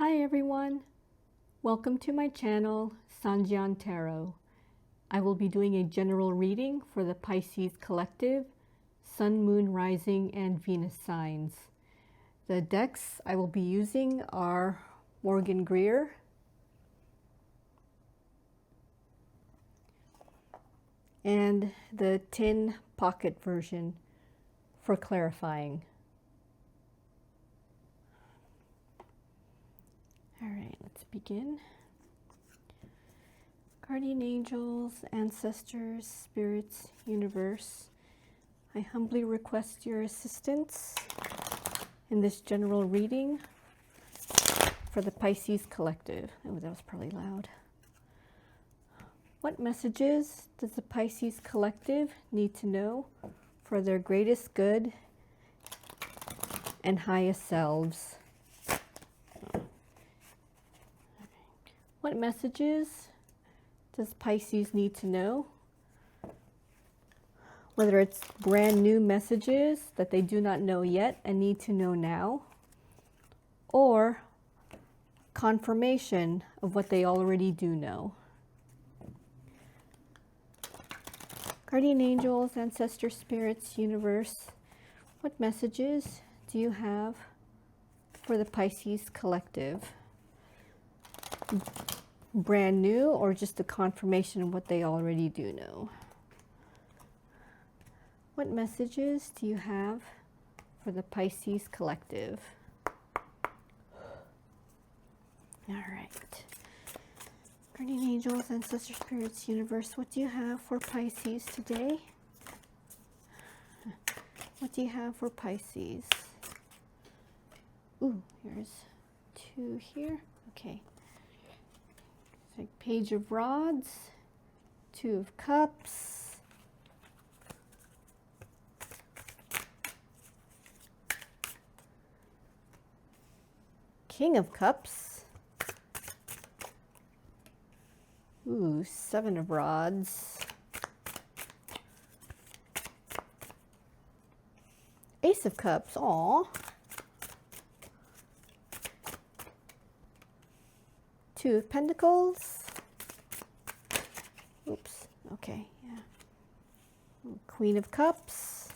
Hi everyone, welcome to my channel, Sanjian Tarot. I will be doing a general reading for the Pisces collective, Sun, Moon, Rising, and Venus signs. The decks I will be using are Morgan-Greer and the tin pocket version for clarifying. All right, let's begin. Guardian angels, ancestors, spirits, universe, I humbly request your assistance in this general reading for the Pisces collective. Oh, that was probably loud. What messages does the Pisces collective need to know for their greatest good and highest selves? What messages does Pisces need to know? Whether it's brand new messages that they do not know yet and need to know now, or confirmation of what they already do know. Guardian angels, ancestor spirits, universe, what messages do you have for the Pisces collective? Brand new or just a confirmation of what they already do know? What messages do you have for the Pisces collective? All right. Guardian angels, ancestor spirits, universe, what do you have for Pisces today? What do you have for Pisces? Ooh, here's two here. Okay. Like Page of Rods, Two of Cups, King of Cups, ooh, Seven of Rods, Ace of Cups, aw, Two of Pentacles. Oops, okay, yeah. Queen of Cups.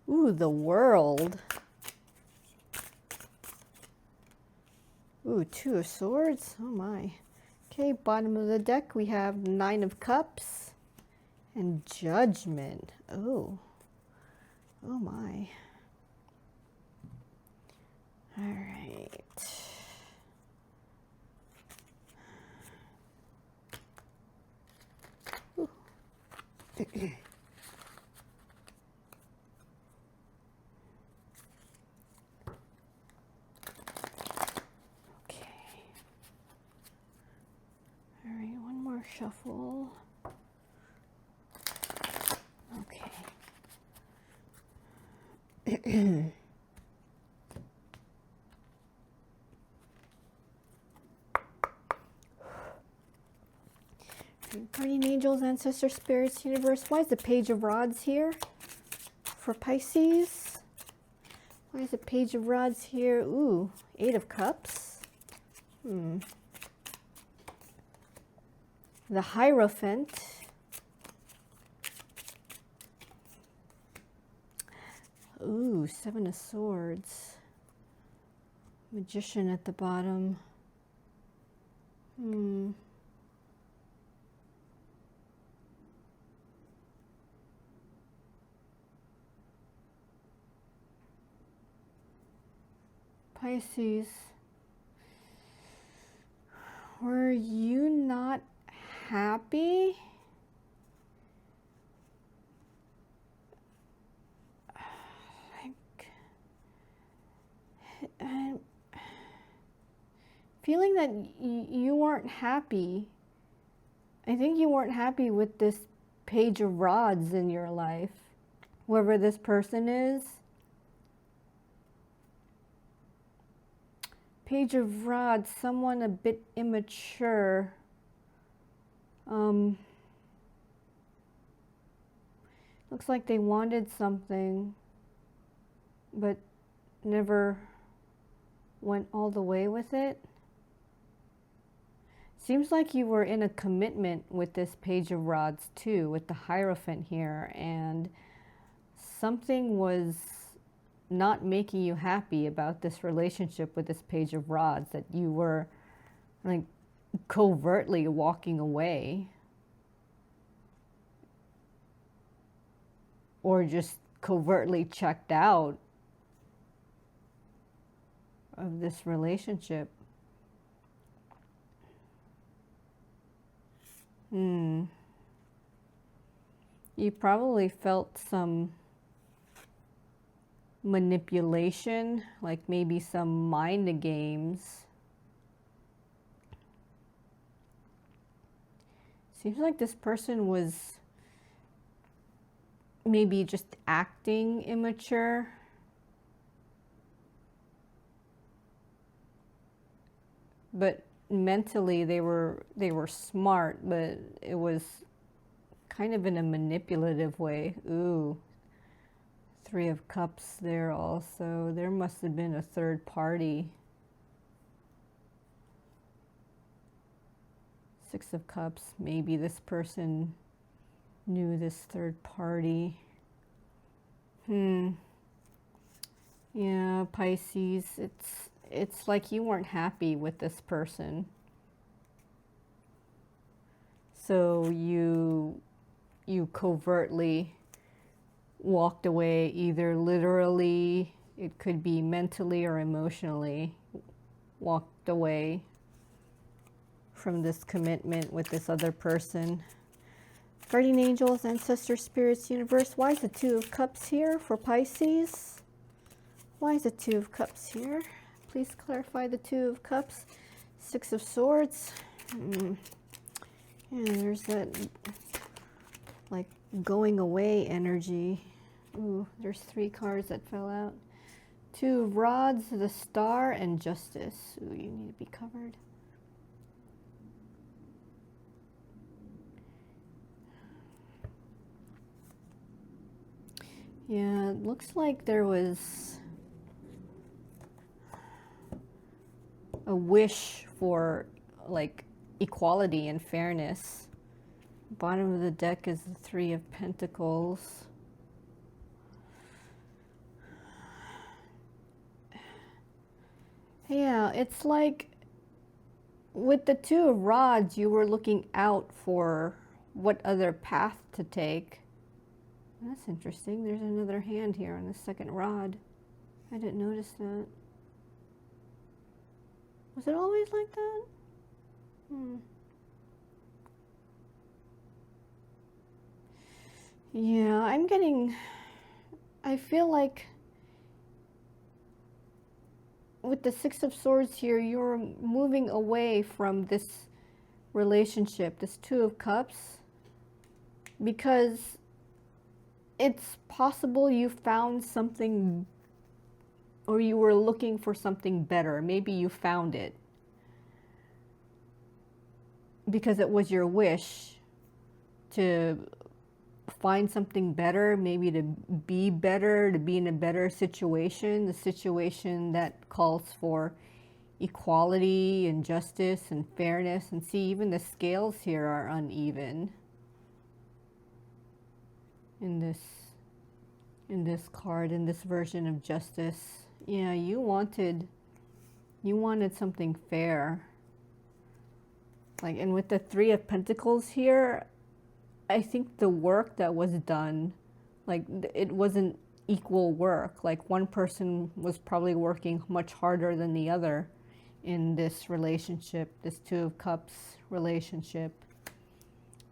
Ooh, the World. Ooh, Two of Swords. Oh my. Okay, bottom of the deck we have Nine of Cups and Judgment. Oh. Oh my. All right. Okay. All right, one more shuffle. Okay. Guardian angels, ancestor spirits, universe. Why is the Page of Rods here for Pisces? Why is the Page of Rods here? Ooh, Eight of Cups. The Hierophant. Ooh, Seven of Swords. Magician at the bottom. Pisces, were you not happy? I'm feeling that you weren't happy. I think you weren't happy with this Page of Rods in your life. Whoever this person is. Page of Rods, someone a bit immature. Looks like they wanted something. but never went all the way with it. Seems like you were in a commitment with this Page of Rods too, with the Hierophant here, and something was not making you happy about this relationship with this Page of Rods, that you were like covertly walking away, or just covertly checked out of this relationship. You probably felt some manipulation, like maybe some mind games. Seems like this person was maybe just acting immature. But mentally they were smart, but it was kind of in a manipulative way. Ooh, Three of Cups there also. There must have been a third party. Six of Cups. Maybe this person knew this third party. Yeah, Pisces, it's like you weren't happy with this person. So you covertly walked away, either literally, it could be mentally or emotionally, walked away from this commitment with this other person. Guardian angels, ancestors, spirits, universe. Why is the Two of Cups here for Pisces? Why is the Two of Cups here? Please clarify the Two of Cups. Six of Swords. Yeah, there's that like going away energy. Ooh, there's three cards that fell out. Two of Rods, the Star, and Justice. Ooh, you need to be covered. Yeah, it looks like there was a wish for like equality and fairness. Bottom of the deck is the Three of Pentacles. Yeah, it's like with the Two of Rods, you were looking out for what other path to take. That's interesting. There's another hand here on the second rod. I didn't notice that. Was it always like that? Yeah, I feel like with the Six of Swords here, you're moving away from this relationship, this Two of Cups, because it's possible you found something, or you were looking for something better. Maybe you found it because it was your wish to find something better, maybe to be better, to be in a better situation, the situation that calls for equality and justice and fairness. And see, even the scales here are uneven in this card, in this version of Justice. Yeah, you wanted something fair. Like, and with the Three of Pentacles here, I think the work that was done, like, it wasn't equal work. Like, one person was probably working much harder than the other in this relationship, this Two of Cups relationship.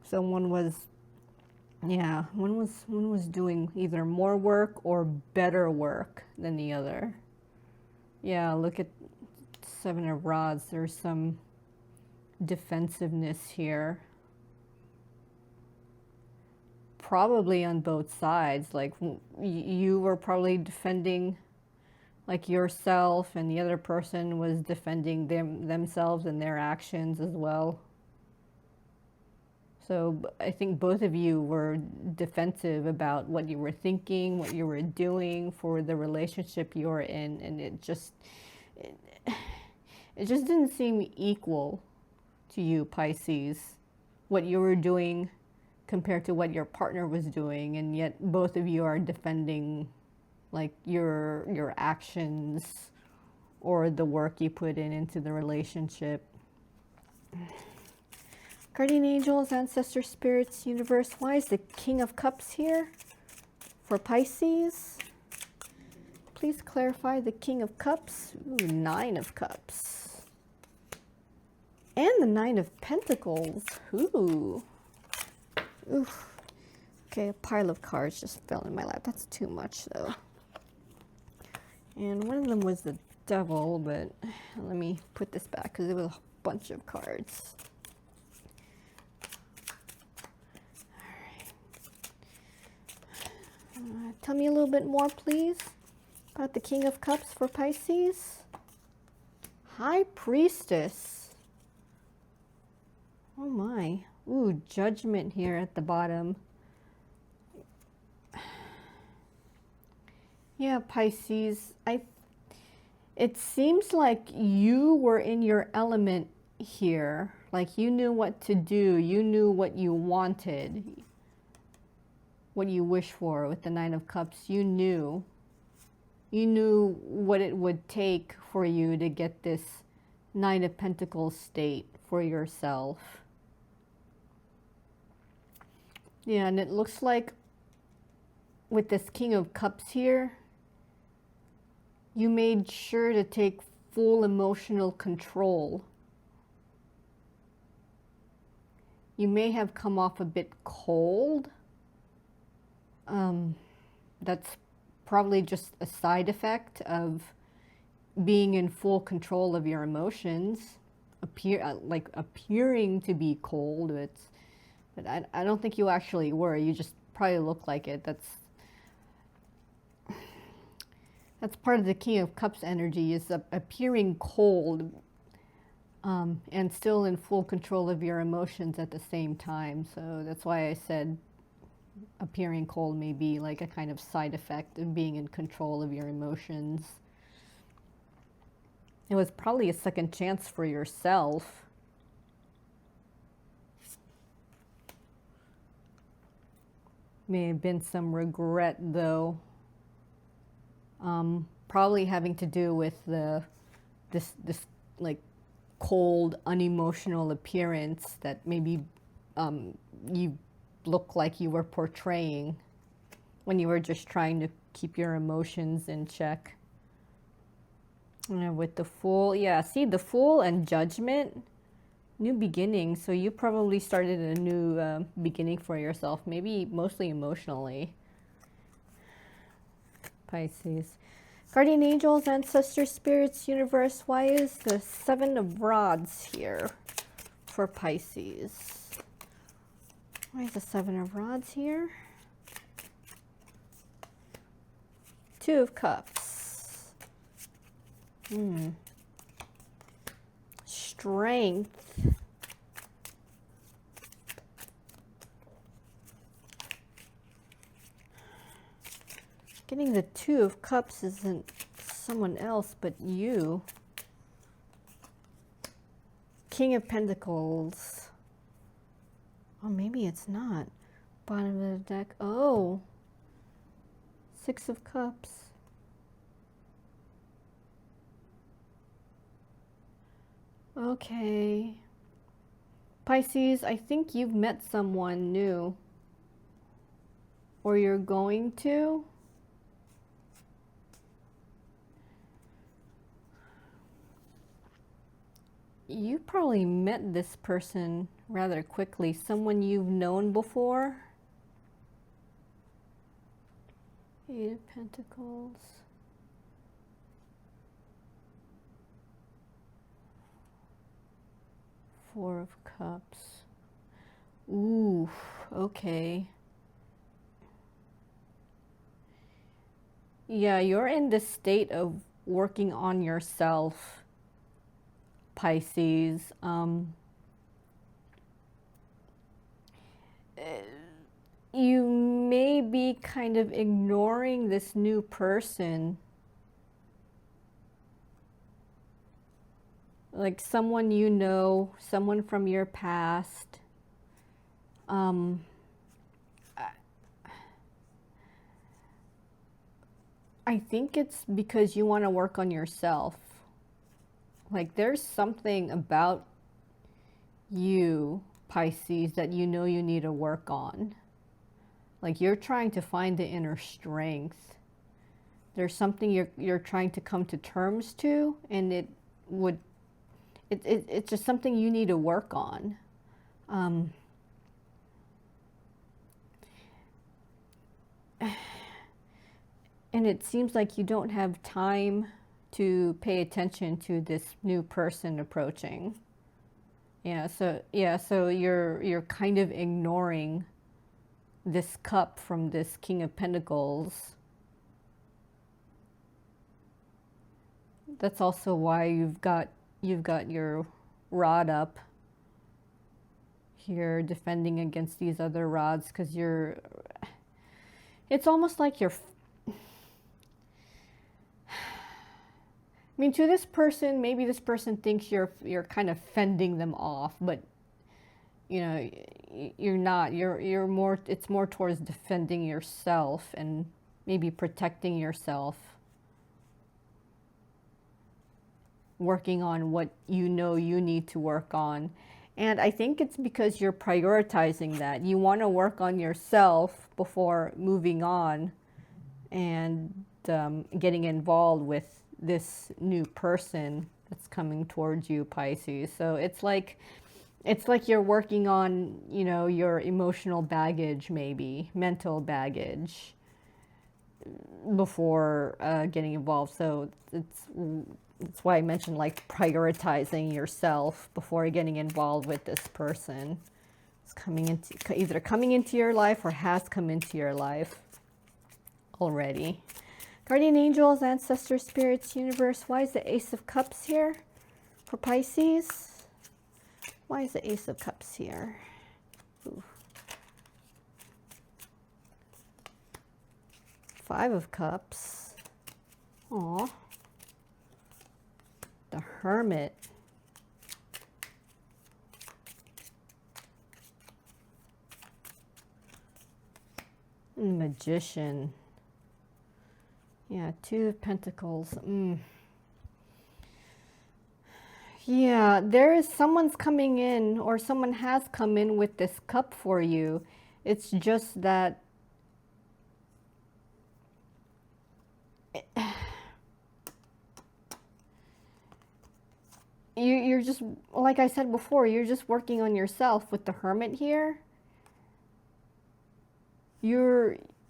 So one was doing either more work or better work than the other. Yeah, look at Seven of Rods. There's some defensiveness here. Probably on both sides. Like, you were probably defending like yourself, and the other person was defending themselves and their actions as well. So I think both of you were defensive about what you were thinking, what you were doing for the relationship you were in, and it, it just didn't seem equal to you, Pisces, what you were doing compared to what your partner was doing, and yet both of you are defending like your actions or the work you put in into the relationship. Guardian angels, ancestor spirits, universe, why is the King of Cups here for Pisces? Please clarify the King of Cups. Ooh, Nine of Cups. And the Nine of Pentacles. Ooh. Oof. Okay, a pile of cards just fell in my lap. That's too much, though. And one of them was the Devil, but let me put this back because it was a bunch of cards. Tell me a little bit more, please, about the King of Cups for Pisces. High Priestess. Oh my. Ooh, Judgment here at the bottom. Yeah, Pisces. It seems like you were in your element here. Like you knew what to do. You knew what you wanted. What you wish for with the Nine of Cups. You knew what it would take for you to get this Nine of Pentacles state for yourself. Yeah, and it looks like with this King of Cups here, you made sure to take full emotional control. You may have come off a bit cold. That's probably just a side effect of being in full control of your emotions, appearing to be cold. But I don't think you actually were. You just probably look like it. That's part of the King of Cups energy, is appearing cold and still in full control of your emotions at the same time. So that's why I said appearing cold may be like a kind of side effect of being in control of your emotions. It was probably a second chance for yourself. May have been some regret, though. Probably having to do with this like cold, unemotional appearance that maybe you look like you were portraying when you were just trying to keep your emotions in check. And with the Fool, yeah, see, the Fool and Judgment, new beginning. So you probably started a new beginning for yourself, maybe mostly emotionally. Pisces. Guardian angels, ancestor spirits, universe, why is the Seven of Rods here for Pisces? Why is the Seven of Rods here? Two of Cups. Strength. Getting the Two of Cups isn't someone else but you. King of Pentacles. Oh, maybe it's not. Bottom of the deck. Oh. Six of Cups. Okay. Pisces, I think you've met someone new. Or you're going to. You probably met this person rather quickly. Someone you've known before. Eight of Pentacles. Four of Cups. Ooh, okay. Yeah, you're in this state of working on yourself, Pisces. you may be kind of ignoring this new person, like someone you know, someone from your past. I think it's because you want to work on yourself. Like there's something about you, Pisces, that you know you need to work on. Like you're trying to find the inner strength. There's something you're trying to come to terms to, and it's just something you need to work on. And it seems like you don't have time to pay attention to this new person approaching. So you're kind of ignoring this cup from this King of Pentacles. That's also why you've got your rod up here defending against these other rods, because it's almost like you're, I mean, to this person, maybe this person thinks you're kind of fending them off, but you know, you're not. You're more. It's more towards defending yourself and maybe protecting yourself, working on what you know you need to work on. And I think it's because you're prioritizing that. You want to work on yourself before moving on and getting involved with this new person that's coming towards you, Pisces. So it's like you're working on, you know, your emotional baggage, maybe mental baggage, before getting involved. So that's why I mentioned like prioritizing yourself before getting involved with this person. It's either coming into your life or has come into your life already. Guardian angels, ancestors, spirits, universe. Why is the Ace of Cups here for Pisces? Why is the Ace of Cups here? Ooh. Five of Cups. Aw. The Hermit. And Magician. Yeah, Two of Pentacles. Yeah, someone's coming in, or someone has come in with this cup for you. It's just that you're just, like I said before, you're just working on yourself with the Hermit here.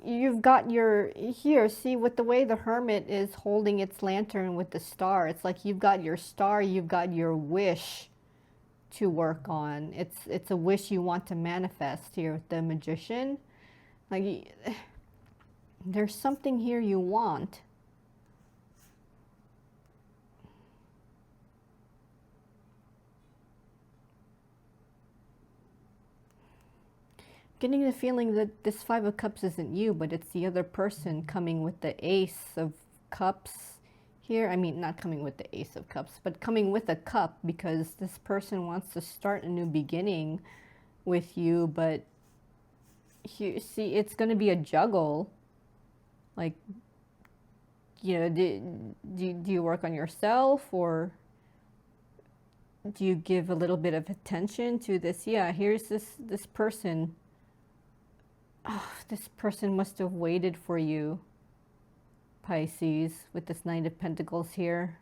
You've got your, here, see, with the way the Hermit is holding its lantern with the star, it's like you've got your star, you've got your wish to work on. It's a wish you want to manifest here with the Magician. Like, there's something here you want. Getting the feeling that this Five of Cups isn't you, but it's the other person coming with the Ace of Cups here. I mean, not coming with the Ace of Cups, but coming with a cup, because this person wants to start a new beginning with you. But here, see, it's going to be a juggle. Like, you know, do you work on yourself, or do you give a little bit of attention to this? Yeah, here's this person. Oh, this person must have waited for you, Pisces, with this Knight of Pentacles here.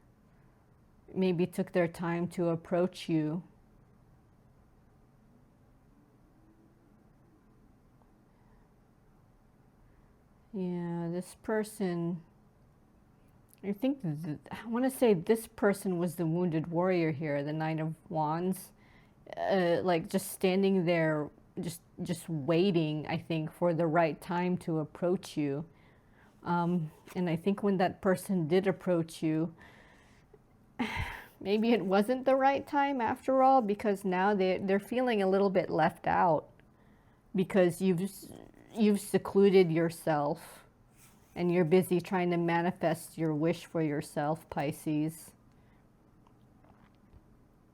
Maybe took their time to approach you. Yeah, this person, I think, I want to say this person was the wounded warrior here, the Nine of Wands. Like just standing there, just waiting, I think, for the right time to approach you. And I think when that person did approach you, maybe it wasn't the right time after all, because now they're feeling a little bit left out. because you've secluded yourself and you're busy trying to manifest your wish for yourself, Pisces.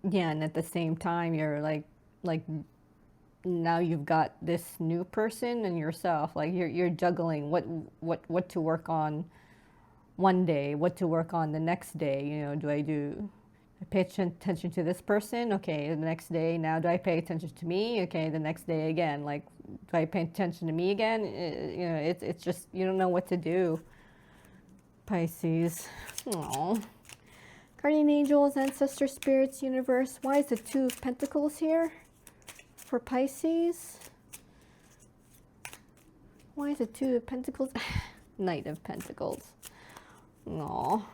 Yeah, and at the same time you're like now you've got this new person and yourself, like you're juggling what to work on one day, what to work on the next day. You know, do I pay attention to this person? Okay, the next day, now do I pay attention to me? Okay, the next day again, like, do I pay attention to me again? You know, it's just, you don't know what to do, Pisces. Aww. Guardian angels, ancestor spirits, universe. Why is the Two of Pentacles here for Pisces? Why is the Two of Pentacles? Knight of Pentacles. Aww.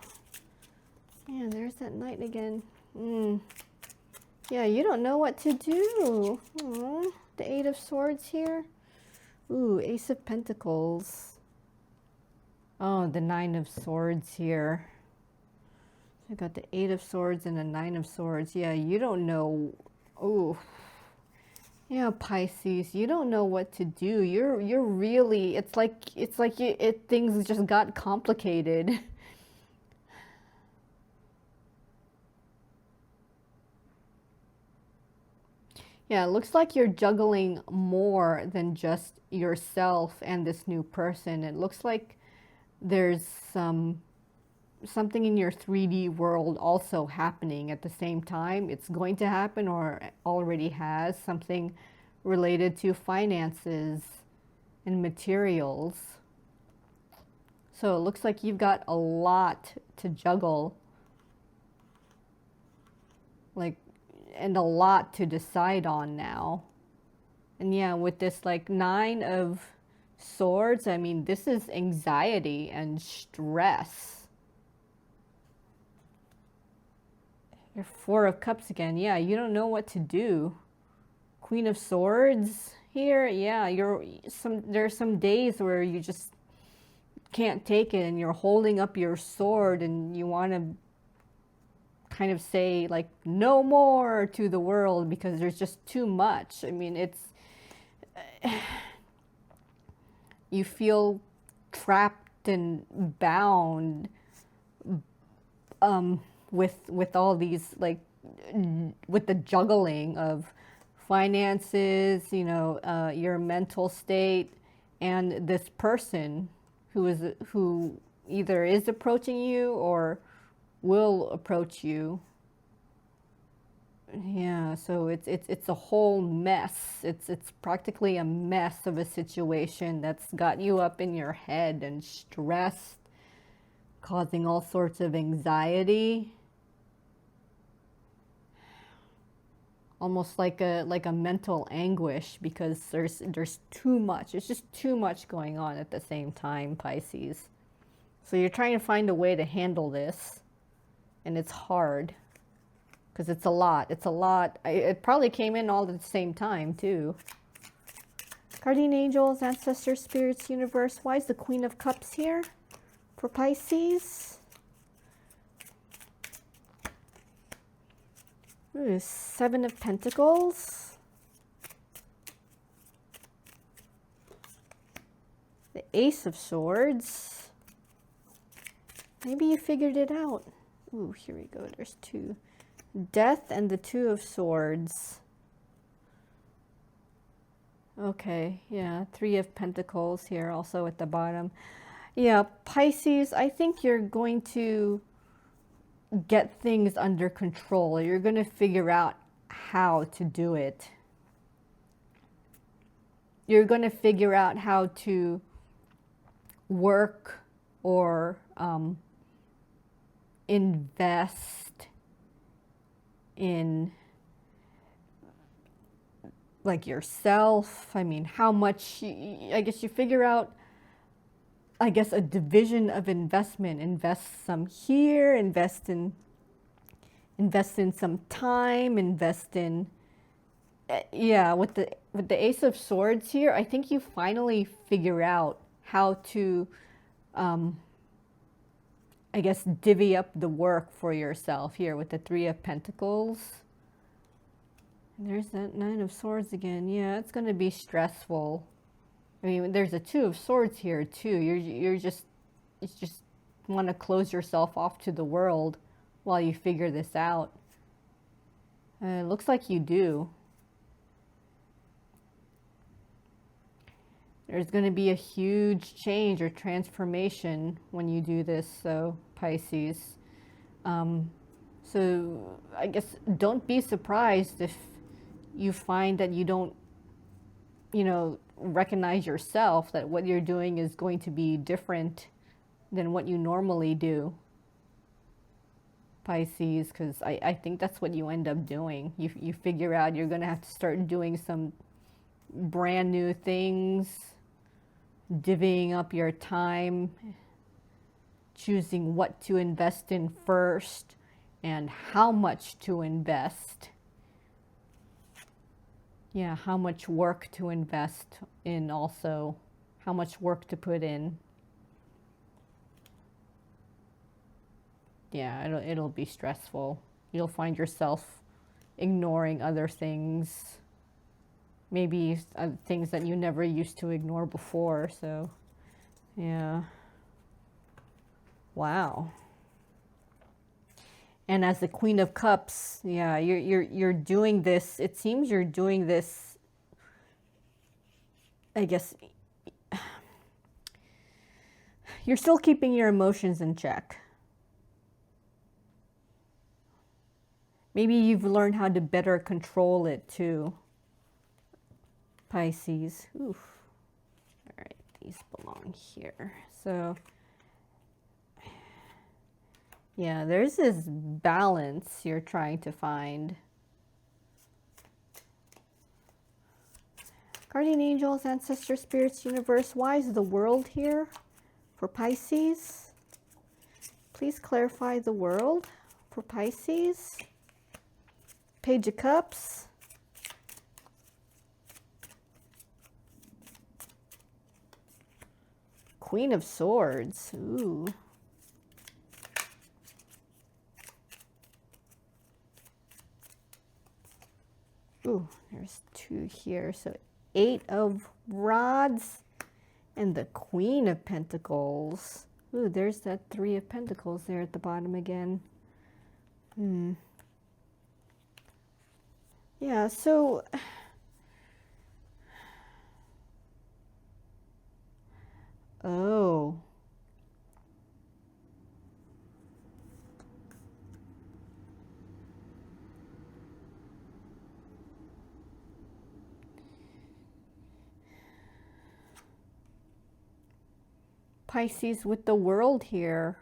Yeah, there's that knight again. Yeah, you don't know what to do. Aww. The Eight of Swords here. Ooh, Ace of Pentacles. Oh, the Nine of Swords here. I got the Eight of Swords and the Nine of Swords. Yeah, you don't know. Ooh. Yeah, Pisces, you don't know what to do. You're really, it's like things just got complicated. Yeah, it looks like you're juggling more than just yourself and this new person. It looks like there's something in your 3D world also happening at the same time. It's going to happen or already has, something related to finances and materials. So it looks like you've got a lot to juggle, like, and a lot to decide on now. And yeah, with this like Nine of Swords, I mean, this is anxiety and stress. Your Four of Cups again. Yeah, you don't know what to do. Queen of Swords here. Yeah, there's some days where you just can't take it and you're holding up your sword and you want to kind of say like no more to the world because there's just too much. I mean, it's you feel trapped and bound with all these, like, with the juggling of finances, you know, your mental state, and this person who either is approaching you or will approach you. Yeah, so it's a whole mess. It's practically a mess of a situation that's got you up in your head and stressed, causing all sorts of anxiety. Almost like a mental anguish because there's too much. It's just too much going on at the same time, Pisces. So you're trying to find a way to handle this, and it's hard because it's a lot. It's a lot. It probably came in all at the same time too. Guardian angels, ancestors, spirits, universe. Why is the Queen of Cups here for Pisces? Ooh, Seven of Pentacles. The Ace of Swords. Maybe you figured it out. Ooh, here we go. There's two. Death and the Two of Swords. Okay, yeah. Three of Pentacles here also at the bottom. Yeah, Pisces, I think you're going to get things under control. You're going to figure out how to do it. You're going to figure out how to work or invest in, like, yourself. I mean, how much, I guess you figure out, I guess, a division of investment. Invest some here, invest in some time, invest in, yeah, with the Ace of Swords here, I think you finally figure out how to, I guess, divvy up the work for yourself here with the Three of Pentacles. There's that Nine of Swords again. Yeah, it's going to be stressful. I mean, there's a Two of Swords here too. You just want to close yourself off to the world while you figure this out. It looks like you do. There's going to be a huge change or transformation when you do this, so Pisces. So I guess don't be surprised if you find that you don't, recognize yourself, that what you're doing is going to be different than what you normally do, Pisces, because I think that's what you end up doing. You figure out you're going to have to start doing some brand new things, divvying up your time, choosing what to invest in first and how much to invest. Yeah, how much work to invest in also, how much work to put in. Yeah, it'll be stressful. You'll find yourself ignoring other things, maybe things that you never used to ignore before. So, yeah. Wow. And as the Queen of Cups, yeah, you're doing this. It seems you're doing this, I guess, you're still keeping your emotions in check. Maybe you've learned how to better control it too, Pisces. Oof. All right, these belong here. So, yeah, there's this balance you're trying to find. Guardian angels, ancestors, spirits, universe, why is the world here for Pisces? Please clarify the world for Pisces. Page of Cups. Queen of Swords. Ooh. Ooh, there's two here. So 8 of Rods and the Queen of Pentacles. Ooh, there's that 3 of Pentacles there at the bottom again. Yeah, so oh. Pisces with the world here.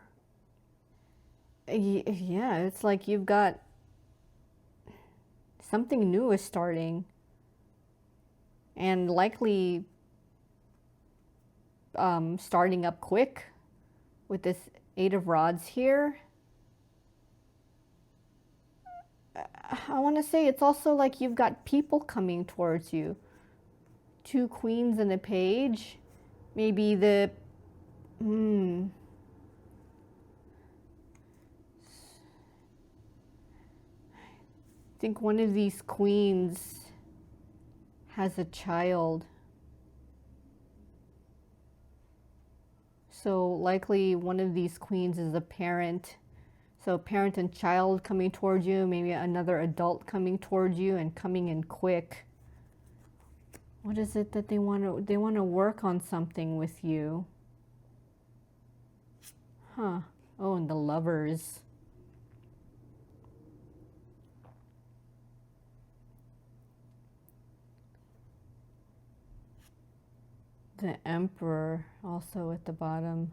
Yeah, it's like you've got something new is starting, and likely starting up quick with this 8 of Rods here. I want to say it's also like you've got people coming towards you. 2 queens and a page. Maybe the I think one of these queens has a child. So likely one of these queens is a parent. So parent and child coming towards you, maybe another adult coming towards you and coming in quick. What is it that they want to work on something with you? Huh. Oh, and the Lovers. The Emperor also at the bottom.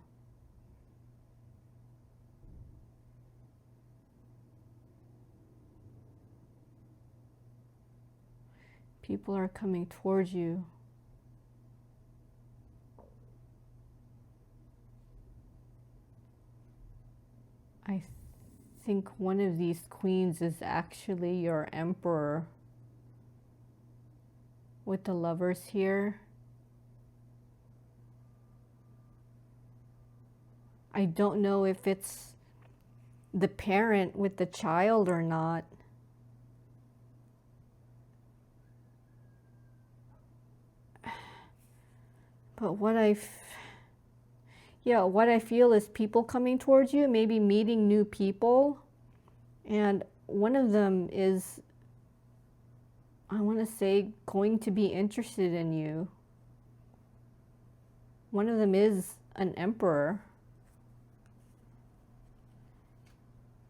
People are coming towards you. I think one of these queens is actually your Emperor with the Lovers here. I don't know if it's the parent with the child or not. But what what I feel is people coming towards you, maybe meeting new people. And one of them is, I want to say, going to be interested in you. One of them is an emperor.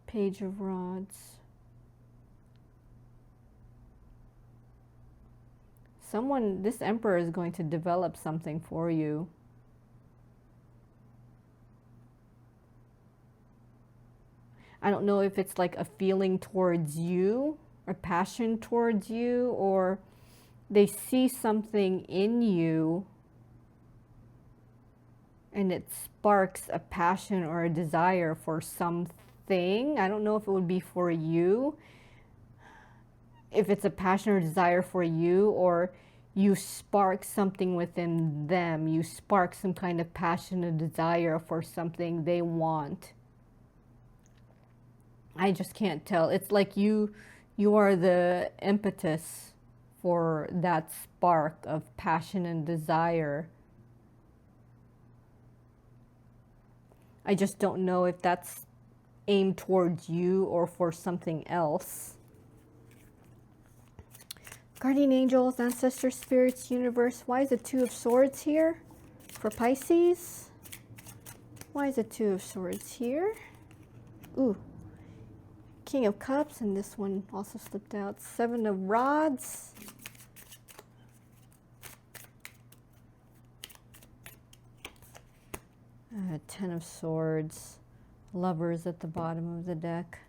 Page of Rods. This emperor is going to develop something for you. I don't know if it's like a feeling towards you, or passion towards you, or they see something in you and it sparks a passion or a desire for something. I don't know if it would be for you, if it's a passion or desire for you, or you spark something within them. You spark some kind of passion or desire for something they want. I just can't tell. It's like you are the impetus for that spark of passion and desire. I just don't know if that's aimed towards you or for something else. Guardian angels, ancestors, spirits, universe. Why is the Two of Swords here for Pisces? Why is the Two of Swords here? Ooh. King of Cups, and this one also slipped out. Seven of Rods. Ten of Swords. Lovers at the bottom of the deck.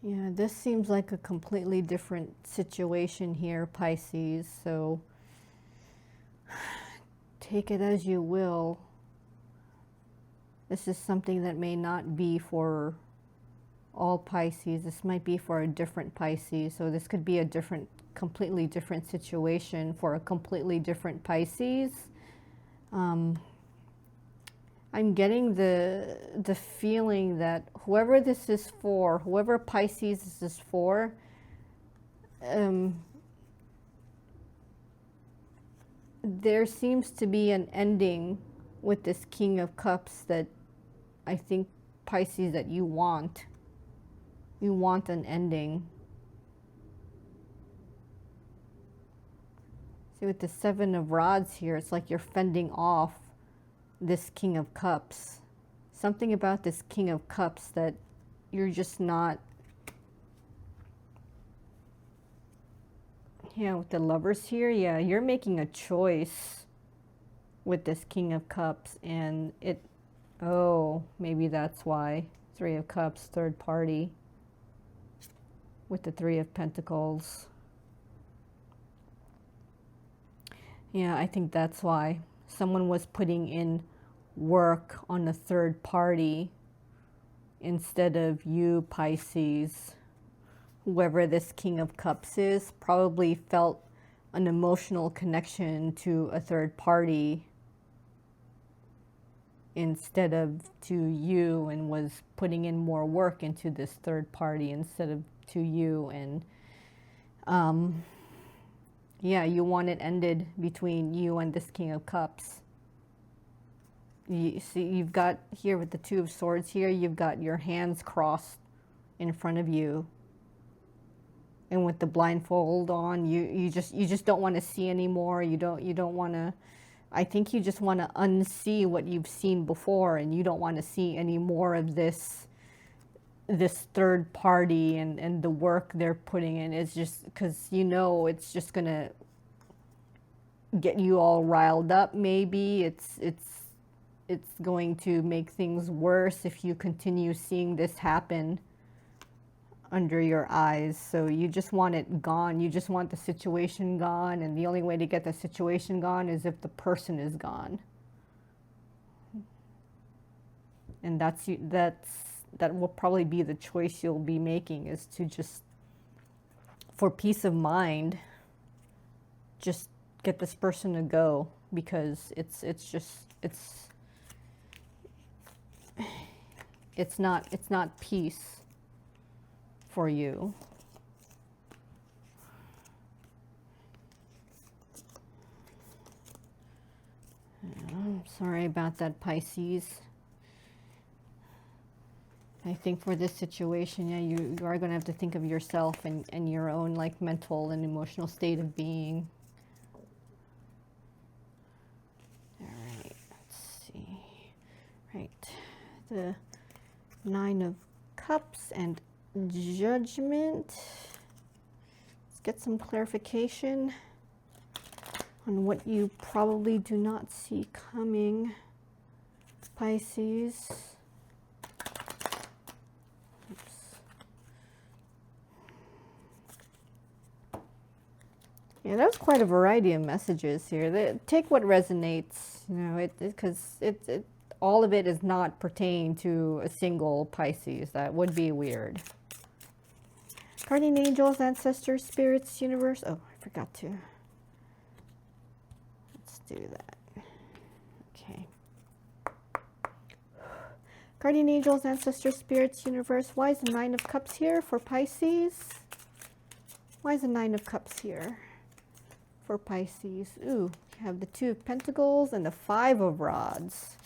Yeah, this seems like a completely different situation here, Pisces, so take it as you will. This is something that may not be for all Pisces. This might be for a different Pisces, so this could be a completely different situation for a completely different Pisces. I'm getting the feeling that whoever this is for, whoever Pisces this is for, there seems to be an ending with this King of Cups that I think, Pisces, that you want. You want an ending. See, with the Seven of Rods here, it's like you're fending off this King of Cups. Something about this King of Cups that you're just not. Yeah, with the Lovers here, yeah, you're making a choice with this King of Cups, and oh, maybe that's why. Three of Cups, third party, with the Three of Pentacles. Yeah, I think that's why. Someone was putting in work on a third party instead of you, Pisces. Whoever this King of Cups is probably felt an emotional connection to a third party instead of to you, and was putting in more work into this third party instead of to you. And yeah, you want it ended between you and this King of Cups. You see, you've got here with the Two of Swords here, you've got your hands crossed in front of you. And with the blindfold on, you just don't want to see anymore. You don't want to, I think you just want to unsee what you've seen before, and you don't want to see any more of this third party and the work they're putting in. Is just because you know it's just gonna get you all riled up. Maybe it's going to make things worse if you continue seeing this happen under your eyes. So you just want it gone. You just want the situation gone, and the only way to get the situation gone is if the person is gone. And that will probably be the choice you'll be making, is to just, for peace of mind, just get this person to go, because it's it's not peace for you. I'm sorry about that, Pisces. I think for this situation, yeah, you are going to have to think of yourself and your own like mental and emotional state of being. All right, let's see. Right, the Nine of Cups and Judgment. Let's get some clarification on what you probably do not see coming, Pisces. Oops. Yeah, that's quite a variety of messages here. Take what resonates, you know, because all of it is not pertain to a single Pisces. That would be weird. Guardian angels, ancestors, spirits, universe. Oh, I forgot to. Let's do that. Okay. Guardian angels, ancestors, spirits, universe. Why is the Nine of Cups here for Pisces? Why is the Nine of Cups here for Pisces? Ooh, you have the Two of Pentacles and the Five of Rods.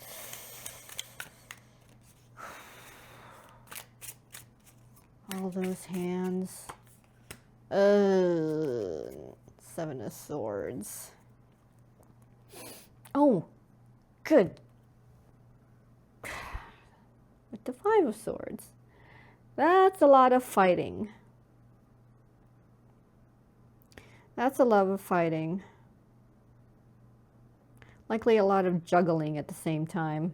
All those hands. Seven of Swords. Oh, good. With the Five of Swords. That's a lot of fighting. That's a lot of fighting. Likely a lot of juggling at the same time.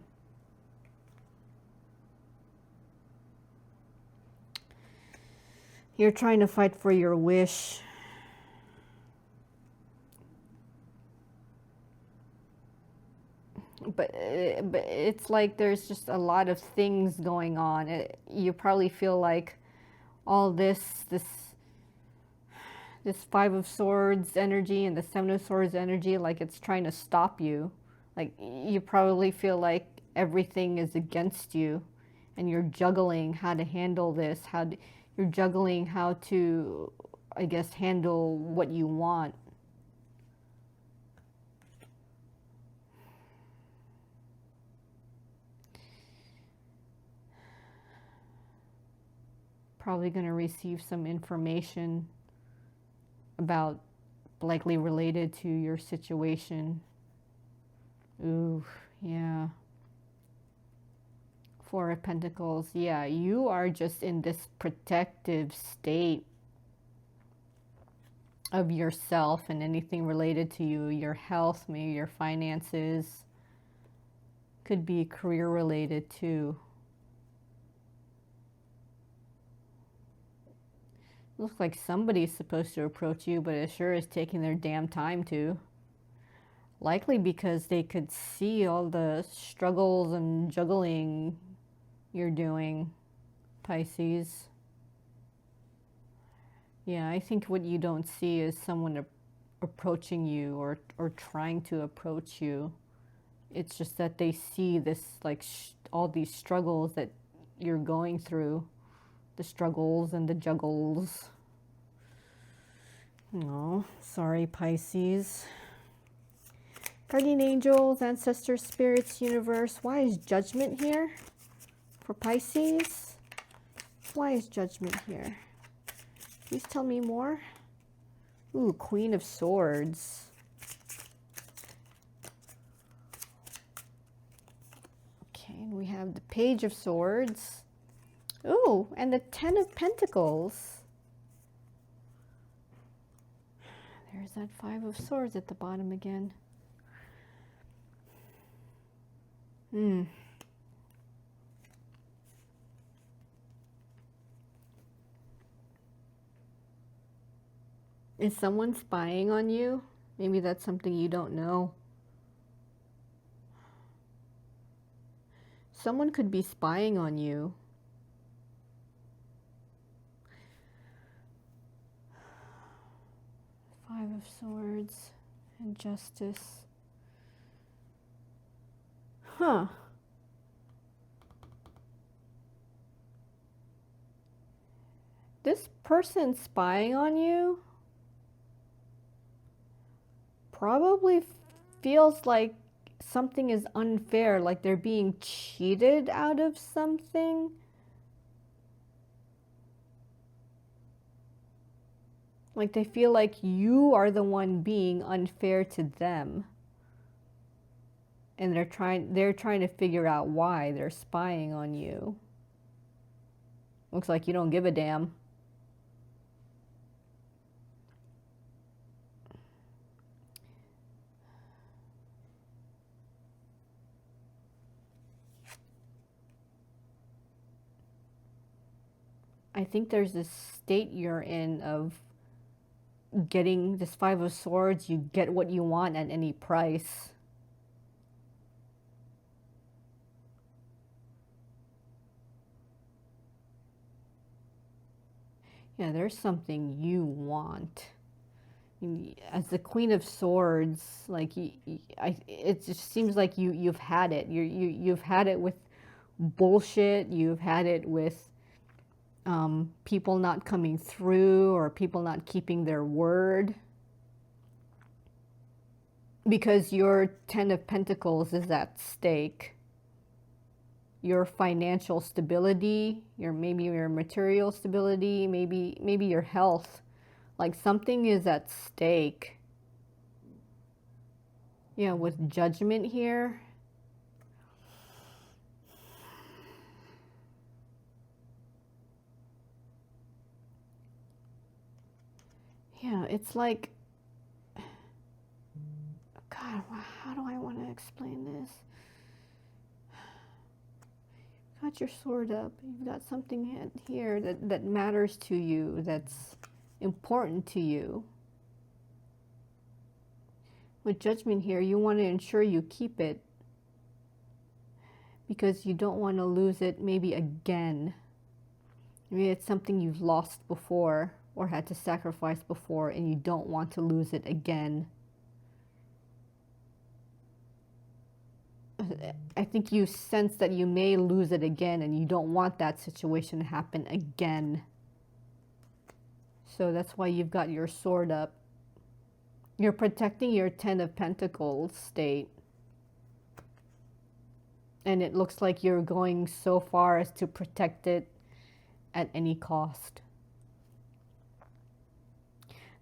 You're trying to fight for your wish. But it's like there's just a lot of things going on. You probably feel like all this Five of Swords energy and the Seven of Swords energy, like it's trying to stop you. Like you probably feel like everything is against you, and you're juggling how to handle this. You're juggling how to, I guess, handle what you want. Probably going to receive some information about, likely related to your situation. Ooh, yeah. Four of Pentacles. Yeah, you are just in this protective state of yourself and anything related to you, your health, maybe your finances. Could be career related too. Looks like somebody's supposed to approach you, but it sure is taking their damn time to. Likely because they could see all the struggles and juggling you're doing, Pisces. Yeah, I think what you don't see is someone approaching you or trying to approach you. It's just that they see this, like, all these struggles that you're going through. The struggles and the juggles. Oh, sorry, Pisces. Guardian angels, ancestors, spirits, universe. Why is Judgment here for Pisces? Why is Judgment here? Please tell me more. Ooh, Queen of Swords. Okay, and we have the Page of Swords. Ooh, and the Ten of Pentacles. There's that Five of Swords at the bottom again. Is someone spying on you? Maybe that's something you don't know. Someone could be spying on you. Five of Swords and Justice. Huh. This person spying on you probably feels like something is unfair, like they're being cheated out of something. Like they feel like you are the one being unfair to them. And they're trying to figure out why they're spying on you. Looks like you don't give a damn. I think there's this state you're in of getting this Five of Swords. You get what you want at any price. Yeah, there's something you want. As the Queen of Swords, like it just seems like you've had it. You've had it with bullshit. You've had it with people not coming through or people not keeping their word. Because your Ten of Pentacles is at stake. Your financial stability, maybe your material stability, maybe your health. Like something is at stake. Yeah, with Judgment here. Yeah, it's like, God, how do I want to explain this? Got your sword up. You've got something here that matters to you, that's important to you. With Judgment here, you want to ensure you keep it because you don't want to lose it maybe again. Maybe it's something you've lost before or had to sacrifice before and you don't want to lose it again. I think you sense that you may lose it again and you don't want that situation to happen again. So that's why you've got your sword up. You're protecting your Ten of Pentacles state. And it looks like you're going so far as to protect it at any cost.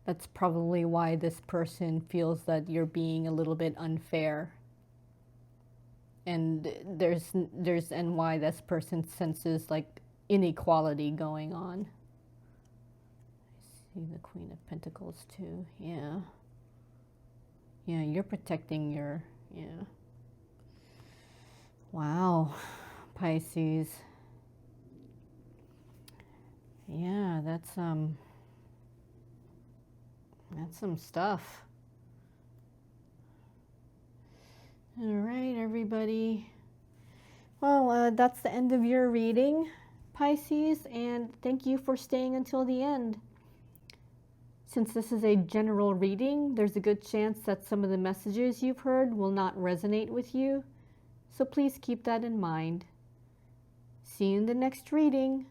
That's probably why this person feels that you're being a little bit unfair. And and why this person senses like inequality going on. I see the Queen of Pentacles too. Yeah. Yeah, you're protecting your, yeah. Wow, Pisces. Yeah, that's some stuff. All right, everybody. Well, that's the end of your reading, Pisces, and thank you for staying until the end. Since this is a general reading, there's a good chance that some of the messages you've heard will not resonate with you, so please keep that in mind. See you in the next reading.